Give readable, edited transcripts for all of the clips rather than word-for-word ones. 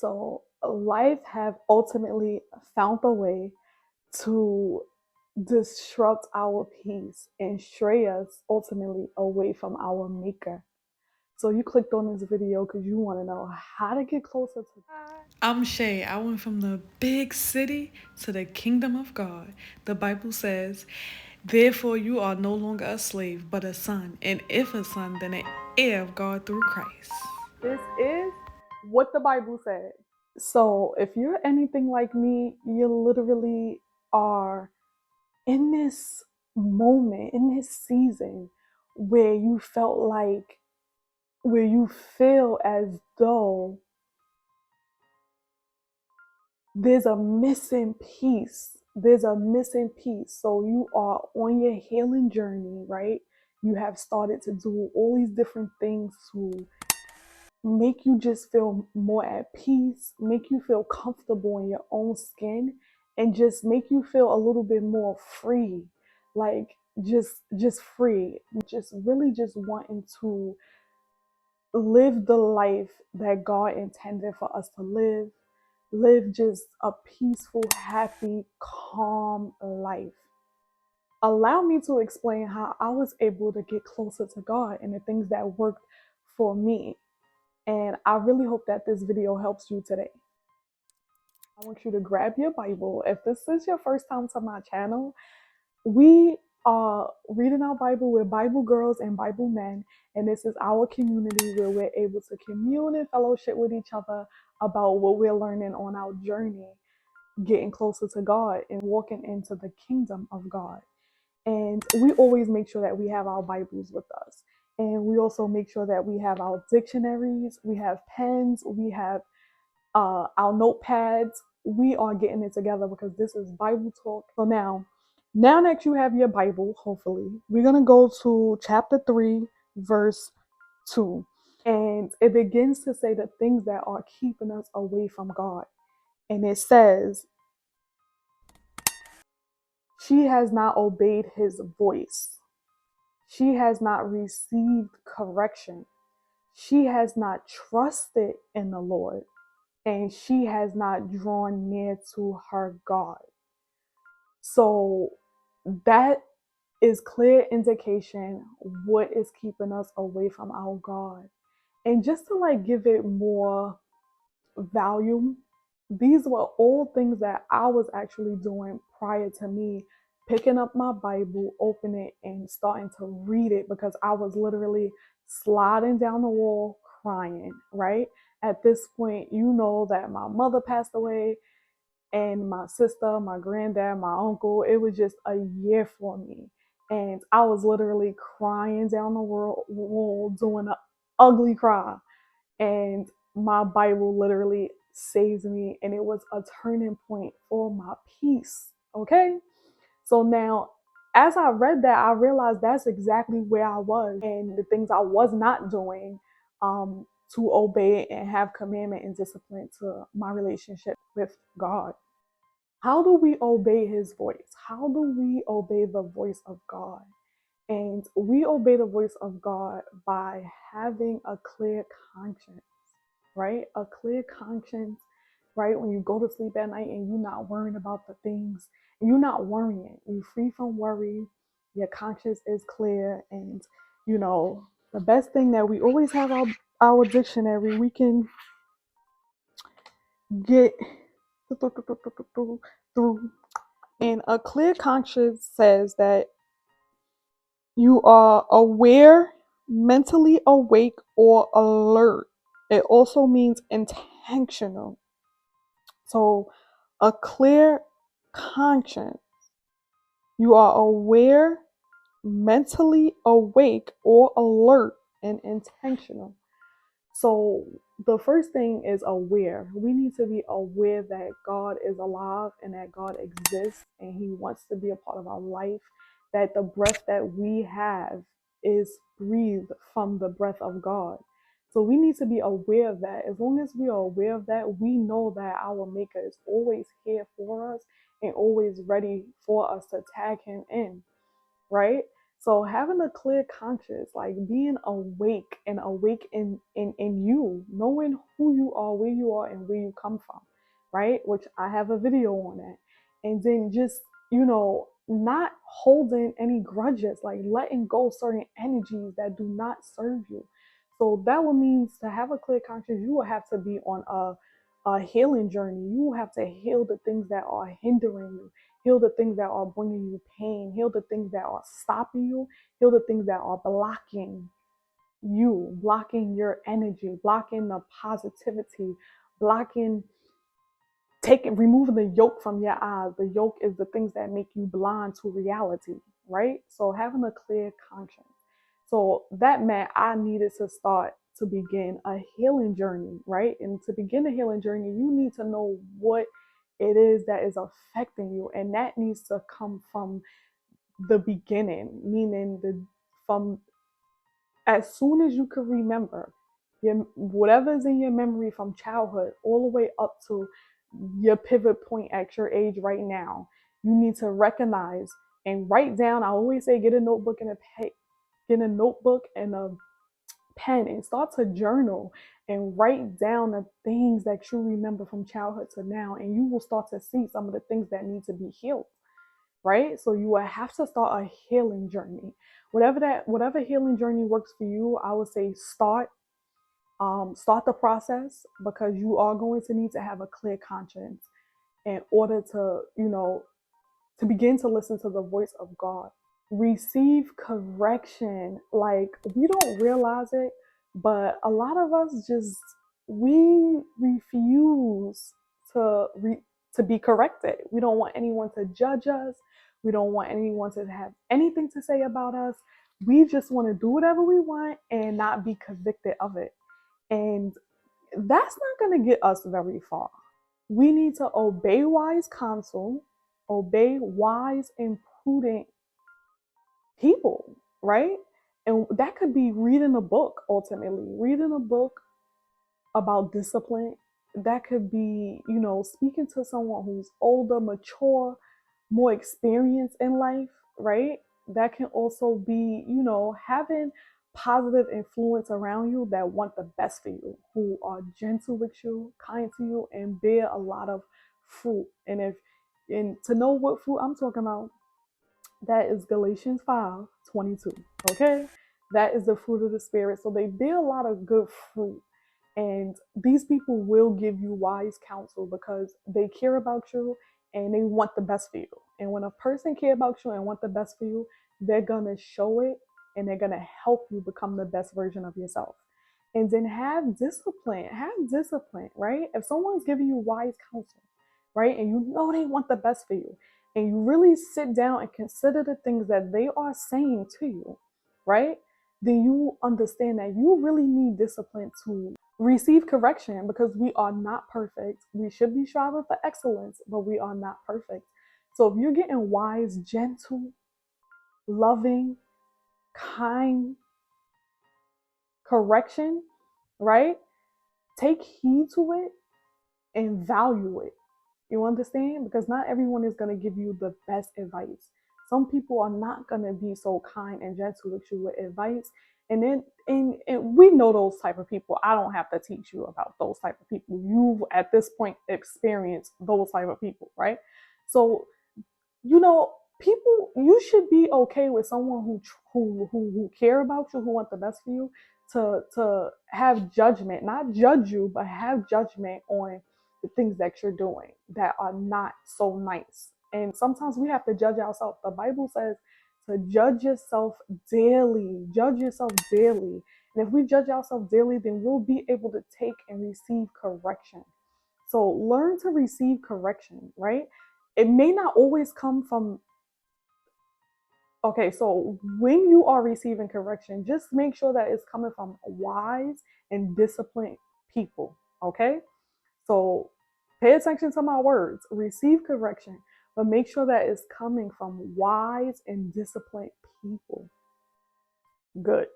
So life have ultimately found a way to disrupt our peace and stray us ultimately away from our maker. So you clicked on this video because you want to know how to get closer to God. I'm Shay. I went from the big city to the kingdom of God. The Bible says, therefore you are no longer a slave, but a son. And if a son, then an heir of God through Christ. This is what the Bible said. So if you're anything like me, you literally are in this moment, in this season where you felt like, where you feel as though there's a missing piece. There's a missing piece. So you are on your healing journey, right? You have started to do all these different things to make you just feel more at peace, make you feel comfortable in your own skin, and just make you feel a little bit more free. Like just free. Just really just wanting to live the life that God intended for us to live. Live just a peaceful, happy, calm life. Allow me to explain how I was able to get closer to God and the things that worked for me. And I really hope that this video helps you today. I want you to grab your Bible. If this is your first time to my channel, we are reading our Bible. We're Bible girls and Bible men. And this is our community where we're able to commune and fellowship with each other about what we're learning on our journey, getting closer to God and walking into the kingdom of God. And we always make sure that we have our Bibles with us. And we also make sure that we have our dictionaries, we have pens, we have our notepads. We are getting it together because this is Bible talk. So now that you have your Bible, hopefully, we're going to go to chapter 3, verse 2. And it begins to say the things that are keeping us away from God. And it says, she has not obeyed his voice. She has not received correction. She has not trusted in the Lord. And she has not drawn near to her God. So that is clear indication what is keeping us away from our God. And just to like give it more value, these were all things that I was actually doing prior to me picking up my Bible, opening it, and starting to read it, because I was literally sliding down the wall crying, right? At this point, you know that my mother passed away, and my sister, my granddad, my uncle. It was just a year for me. And I was literally crying down the wall, doing an ugly cry. And my Bible literally saves me. And it was a turning point for my peace. Okay? So now, as I read that, I realized that's exactly where I was and the things I was not doing to obey and have commandment and discipline to my relationship with God. How do we obey his voice? How do we obey the voice of God? And we obey the voice of God by having a clear conscience, right? A clear conscience, right? When you go to sleep at night and you're not worrying about the things, you're not worrying, you're free from worry, your conscience is clear. And, you know, the best thing that we always have our dictionary, we can get through. And a clear conscience says that you are aware, mentally awake, or alert. It also means intentional. So, a clear conscience, you are aware, mentally awake, or alert, and intentional. So the first thing is aware. We need to be aware that God is alive and that God exists and he wants to be a part of our life, that the breath that we have is breathed from the breath of God. So we need to be aware of that. As long as we are aware of that, we know that our maker is always here for us and always ready for us to tag him in, right? So having a clear conscience, like being awake and awake in you, knowing who you are, and where you come from, right? Which I have a video on that. And then just, not holding any grudges, like letting go certain energies that do not serve you. So that would mean to have a clear conscience, you will have to be on a healing journey. You will have to heal the things that are hindering you, heal the things that are bringing you pain, heal the things that are stopping you, heal the things that are blocking you, blocking your energy, blocking the positivity, blocking, removing the yoke from your eyes. The yoke is the things that make you blind to reality, right? So having a clear conscience. So that meant I needed to start to begin a healing journey, right? And to begin a healing journey, you need to know what it is that is affecting you. And that needs to come from the beginning, meaning from as soon as you can remember, whatever's in your memory from childhood all the way up to your pivot point at your age right now, you need to recognize and write down. I always say get a notebook and a pen and start to journal and write down the things that you remember from childhood to now, and you will start to see some of the things that need to be healed, right? So you will have to start a healing journey. Whatever healing journey works for you, I would say start the process, because you are going to need to have a clear conscience in order to, to begin to listen to the voice of God. Receive correction. Like, we don't realize it, but a lot of us just, we refuse to to be corrected. We don't want anyone to judge us. We don't want anyone to have anything to say about us. We just want to do whatever we want and not be convicted of it. And that's not going to get us very far. We need to obey wise counsel, obey wise and prudent people, right? And that could be reading a book, ultimately, reading a book about discipline. That could be, speaking to someone who's older, mature, more experienced in life, right? That can also be, having positive influence around you that want the best for you, who are gentle with you, kind to you, and bear a lot of fruit. And to know what fruit I'm talking about, that is Galatians 5:22. Okay? That is the fruit of the Spirit. So they bear a lot of good fruit. And these people will give you wise counsel because they care about you and they want the best for you. And when a person care about you and want the best for you, they're going to show it, and they're going to help you become the best version of yourself. And then have discipline. Have discipline, right? If someone's giving you wise counsel, right, and you know they want the best for you, and you really sit down and consider the things that they are saying to you, right, then you understand that you really need discipline to receive correction, because we are not perfect. We should be striving for excellence, but we are not perfect. So if you're getting wise, gentle, loving, kind correction, right, take heed to it and value it. You understand? Because not everyone is going to give you the best advice. Some people are not going to be so kind and gentle with you with advice. And we know those type of people. I don't have to teach you about those type of people. You've at this point experienced those type of people, right? So, people, you should be okay with someone who care about you, who want the best for you, to have judgment, not judge you, but have judgment on the things that you're doing that are not so nice. And sometimes we have to judge ourselves. The Bible says to judge yourself daily. Judge yourself daily. And if we judge ourselves daily, then we'll be able to take and receive correction. So learn to receive correction, right? It may not always come from, okay, so when you are receiving correction, just make sure that it's coming from wise and disciplined people, okay? So pay attention to my words, receive correction, but make sure that it's coming from wise and disciplined people. Good.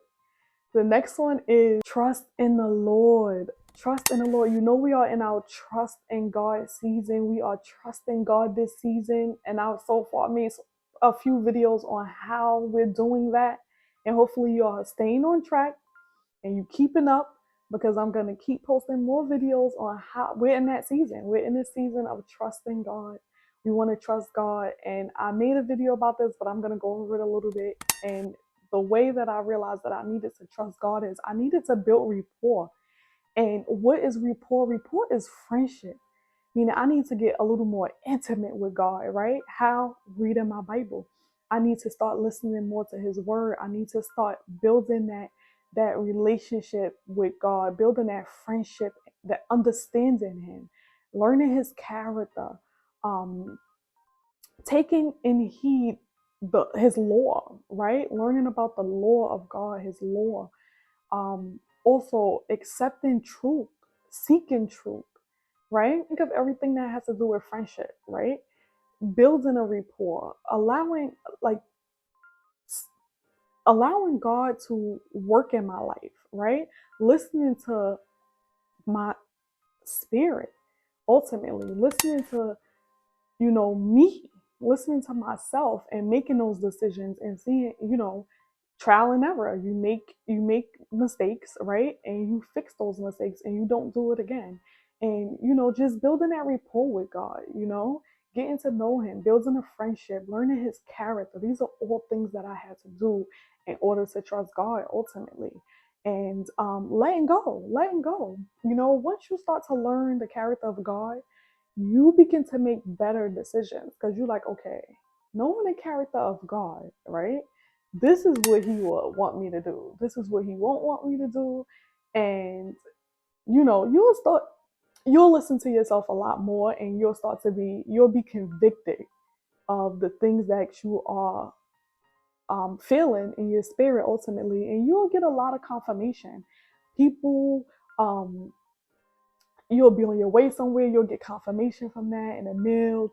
The next one is trust in the Lord. Trust in the Lord. We are in our trust in God season. We are trusting God this season. And so far, a few videos on how we're doing that. And hopefully you are staying on track and you keeping up, because I'm going to keep posting more videos on how we're in that season. We're in this season of trusting God. We want to trust God. And I made a video about this, but I'm going to go over it a little bit. And the way that I realized that I needed to trust God is I needed to build rapport. And what is rapport? Rapport is friendship. Meaning I need to get a little more intimate with God, right? How? Reading my Bible. I need to start listening more to his word. I need to start building that relationship with God, building that friendship, that understanding him, learning his character, um, taking in heed his law, right? Learning about the law of God, his law. Also accepting truth, seeking truth, right? Think of everything that has to do with friendship, right? Building a rapport, like allowing God to work in my life, right? Listening to my spirit, ultimately, listening to, me, listening to myself and making those decisions and seeing, trial and error. You make mistakes, right? And you fix those mistakes and you don't do it again. And just building that rapport with God, getting to know him, building a friendship, learning his character. These are all things that I had to do in order to trust God ultimately. And letting go. Once you start to learn the character of God, you begin to make better decisions, because you're like, okay, knowing the character of God, right? This is what he will want me to do. This is what he won't want me to do. And you'll listen to yourself a lot more, and you'll be convicted of the things that you are feeling in your spirit ultimately, and you'll get a lot of confirmation. People, um, you'll be on your way somewhere, you'll get confirmation from that in a mail.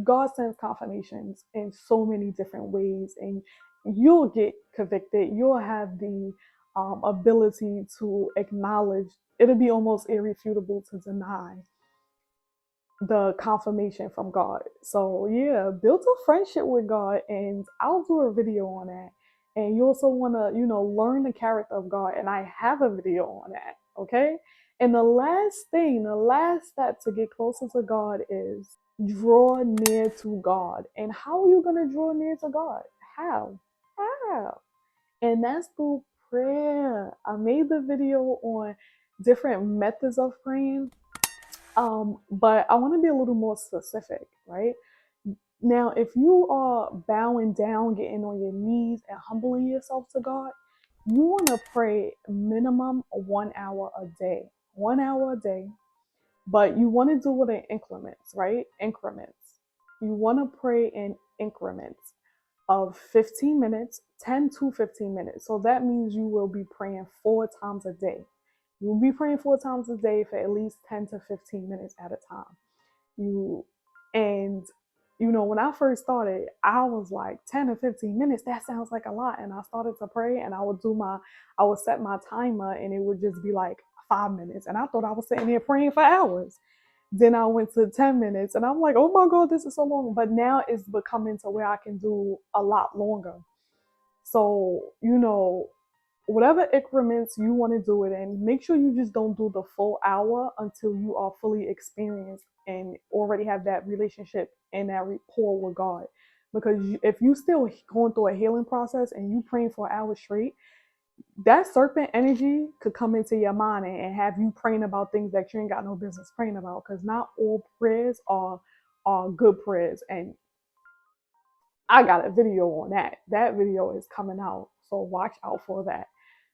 God sends confirmations in so many different ways, and you'll get convicted. You'll have the ability to acknowledge. It'll be almost irrefutable to deny the confirmation from God. So yeah, build a friendship with God, and I'll do a video on that. And you also want to, learn the character of God, and I have a video on that. Okay. And the last step to get closer to God is draw near to God. And how are you going to draw near to God? How? How? And that's through prayer. I made the video on different methods of praying, but I want to be a little more specific, right? Now, if you are bowing down, getting on your knees, and humbling yourself to God, you want to pray minimum 1 hour a day. 1 hour a day, but you want to do it in increments, right? Increments. You want to pray in increments of 15 minutes, 10 to 15 minutes. So that means you will be praying 4 times a day. You'll be praying 4 times a day for at least 10 to 15 minutes at a time. When I first started, I was like 10 to 15 minutes, that sounds like a lot. And I started to pray, and I would set my timer, and it would just be like 5 minutes. And I thought I was sitting there praying for hours. Then I went to 10 minutes, and I'm like, oh my God, this is so long. But now it's becoming to where I can do a lot longer. So, whatever increments you want to do it in, make sure you just don't do the full hour until you are fully experienced and already have that relationship and that rapport with God. Because if you still going through a healing process and you praying for an hour straight, that serpent energy could come into your mind and have you praying about things that you ain't got no business praying about. Because not all prayers are good prayers, and I got a video on that. That video is coming out, so watch out for that.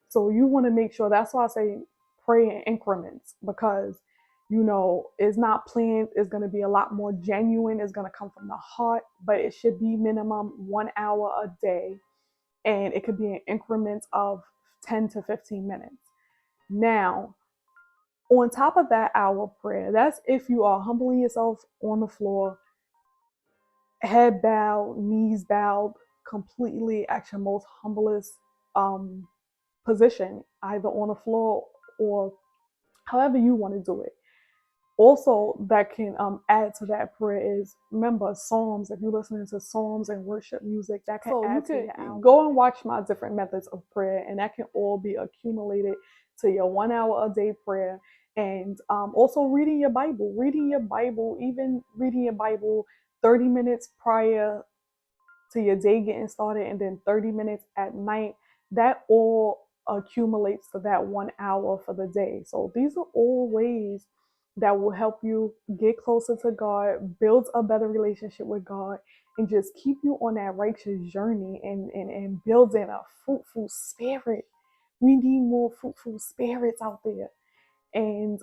So you want to make sure. That's why I say pray in increments, because it's not planned. It's going to be a lot more genuine. It's going to come from the heart, but it should be minimum 1 hour a day, and it could be in increments of 10 to 15 minutes. Now, on top of that hour prayer, that's if you are humbling yourself on the floor, head bowed, knees bowed, completely at your most humblest position, either on the floor or however you want to do it. Also, that can add to that prayer is, remember, psalms. If you're listening to psalms and worship music, that can add to your hour. Go and watch my different methods of prayer, and that can all be accumulated to your 1 hour a day prayer. And also reading your Bible, even reading your Bible 30 minutes prior to your day getting started, and then 30 minutes at night. That all accumulates to that 1 hour for the day. So these are all ways that will help you get closer to God, build a better relationship with God, and just keep you on that righteous journey, and building a fruitful spirit. We need more fruitful spirits out there. And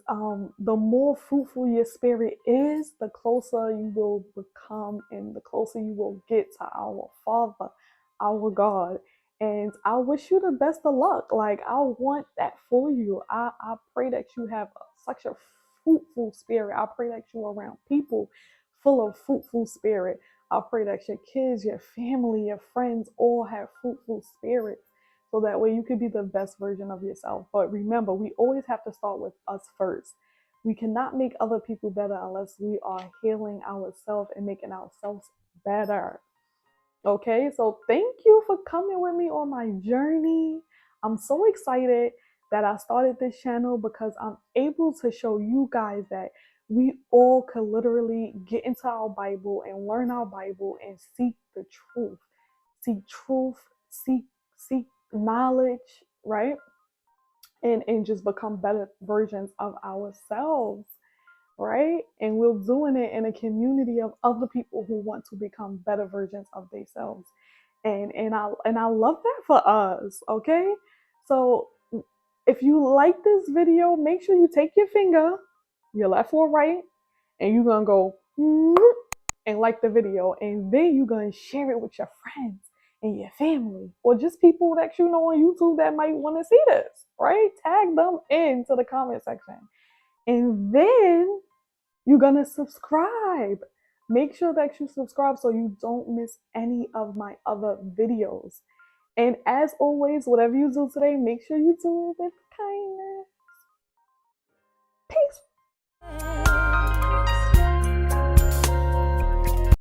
the more fruitful your spirit is, the closer you will become and the closer you will get to our Father, our God. And I wish you the best of luck. Like, I want that for you. I pray that you have such a fruitful spirit. I pray that you're around people full of fruitful spirit. I pray that your kids, your family, your friends all have fruitful spirits, so that way you can be the best version of yourself. But remember, we always have to start with us first. We cannot make other people better unless we are healing ourselves and making ourselves better. Okay, so thank you for coming with me on my journey. I'm so excited that I started this channel because I'm able to show you guys that we all could literally get into our Bible and learn our Bible and seek the truth. Seek truth, seek knowledge, right? And just become better versions of ourselves, right? And we're doing it in a community of other people who want to become better versions of themselves. And I love that for us, okay? So if you like this video, make sure you take your finger, your left or right, and you're gonna go and like the video, and then you're gonna share it with your friends and your family, or just people that you know on YouTube that might want to see this, right? Tag them into the comment section, and then you're gonna subscribe. Make sure that you subscribe so you don't miss any of my other videos. And as always, whatever you do today, make sure you do it with kindness. Peace.